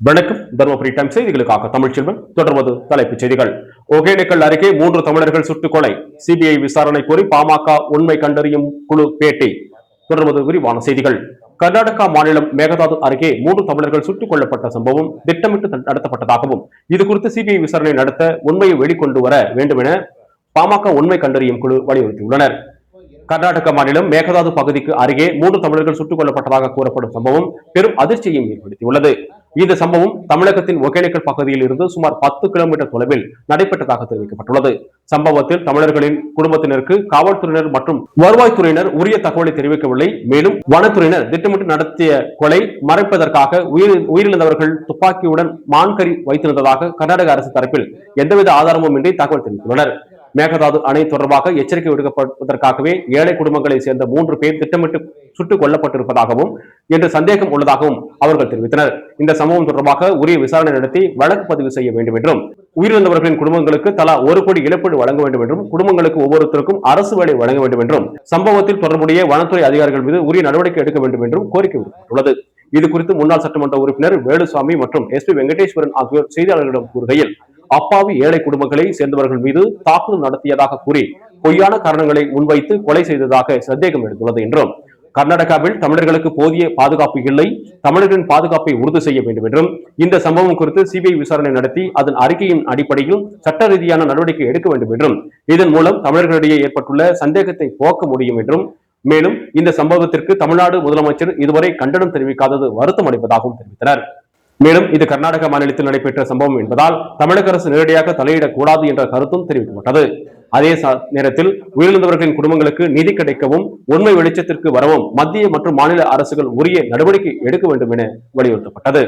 வணக்கம். தருமபுரி டைம் செய்திகளுக்காக தமிழ்ச்செல்வன். தொடர்வது தலைப்புச் செய்திகள். ஒகேனக்கல் அருகே 3 தமிழர்கள் சுட்டுக் கொலை, சிபிஐ விசாரணை கோரி பாமக உண்மை கண்டறியும் குழு பேட்டி. தொடர்வது விரிவான செய்திகள். கர்நாடகா மாநிலம் மேகதாது அருகே 3 தமிழர்கள் சுட்டுக் கொல்லப்பட்ட சம்பவம் திட்டமிட்டு நடத்தப்பட்டதாகவும், இதுகுறித்து சிபிஐ விசாரணை நடத்த உண்மையை வெளிக்கொண்டு வர வேண்டும் என பாமக உண்மை கண்டறியும் குழு வலியுறுத்தியுள்ளனர். கர்நாடக மாநிலம் மேகதாது பகுதிக்கு அருகே 3 தமிழர்கள் சுட்டுக் கொல்லப்பட்டதாக கூறப்படும் சம்பவம் பெரும் அதிர்ச்சியையும் ஏற்படுத்தியுள்ளது. இந்த சம்பவம் தமிழகத்தின் ஒகேனக்கல் பகுதியில் இருந்து சுமார் 10 கிலோமீட்டர் தொலைவில் நடைபெற்றதாக தெரிவிக்கப்பட்டுள்ளது. சம்பவத்தில் தமிழர்களின் குடும்பத்தினருக்கு காவல்துறையினர் மற்றும் வருவாய்த்துறையினர் உரிய தகவலை தெரிவிக்கவில்லை. மேலும் வனத்துறையினர் திட்டமிட்டு நடத்திய கொலை மறைப்பதற்காக உயிரிழந்தவர்கள் துப்பாக்கியுடன் மான்கறி வைத்திருந்ததாக கர்நாடக அரசு தரப்பில் எந்தவித ஆதாரமும் இன்றி தகவல் தெரிவித்துள்ளனர். மேகதாது அணை தொடர்பாக எச்சரிக்கை விடுப்பதற்காகவே ஏழை குடும்பங்களை சேர்ந்த 3 பேர் திட்டமிட்டு சுட்டுக் கொல்லப்பட்டிருப்பதாகவும் என்று சந்தேகம் உள்ளதாகவும் அவர்கள் தெரிவித்தனர். இந்த சம்பவம் தொடர்பாக உரிய விசாரணை நடத்தி வழக்கு பதிவு செய்ய வேண்டும் என்றும், உயிரிழந்தவர்களின் குடும்பங்களுக்கு தலா 1 கோடி இழப்பீடு வழங்க வேண்டும் என்றும், குடும்பங்களுக்கு ஒவ்வொருத்தருக்கும் அரசு வேலை வழங்க வேண்டும் என்றும், சம்பவத்தில் தொடர்புடைய வனத்துறை அதிகாரிகள் மீது உரிய நடவடிக்கை எடுக்க வேண்டும் என்றும் கோரிக்கை விடுக்கப்பட்டுள்ளது. இது குறித்து முன்னாள் சட்டமன்ற உறுப்பினர் வேலுசாமி மற்றும் SP வெங்கடேஸ்வரன் ஆகியோர் செய்தியாளர்களிடம் கூறுகையில், அப்பாவி ஏழை குடும்பங்களை சேர்ந்தவர்கள் மீது தாக்குதல் நடத்தியதாக கூறி பொய்யான காரணங்களை முன்வைத்து கொலை செய்ததாக சந்தேகம் எழுந்துள்ளது என்றும், கர்நாடகாவில் தமிழர்களுக்கு போதிய பாதுகாப்பு இல்லை, தமிழர்களின் பாதுகாப்பை உறுதி செய்ய வேண்டும் என்றும், இந்த சம்பவம் குறித்து சிபிஐ விசாரணை நடத்தி அதன் அறிக்கையின் அடிப்படையில் சட்ட ரீதியான நடவடிக்கை எடுக்க வேண்டும் என்றும், இதன் மூலம் தமிழர்களிடையே ஏற்பட்டுள்ள சந்தேகத்தை போக்க முடியும் என்றும், மேலும் இந்த சம்பவத்திற்கு தமிழ்நாடு முதலமைச்சர் இதுவரை கண்டனம் தெரிவிக்காதது வருத்தம் அளிப்பதாகவும் தெரிவித்தனர். மேலும் இது கர்நாடக மாநிலத்தில் நடைபெற்ற சம்பவம் என்பதால் தமிழக அரசு நேரடியாக தலையிடக்கூடாது என்ற கருத்தும் தெரிவிக்கப்பட்டது. அதே நேரத்தில் உயிரிழந்தவர்களின் குடும்பங்களுக்கு நீதி கிடைக்கவும் உண்மை வெளிச்சத்திற்கு வரவும் மத்திய மற்றும் மாநில அரசுகள் உரிய நடவடிக்கை எடுக்க வேண்டும் என வலியுறுத்தப்பட்டது.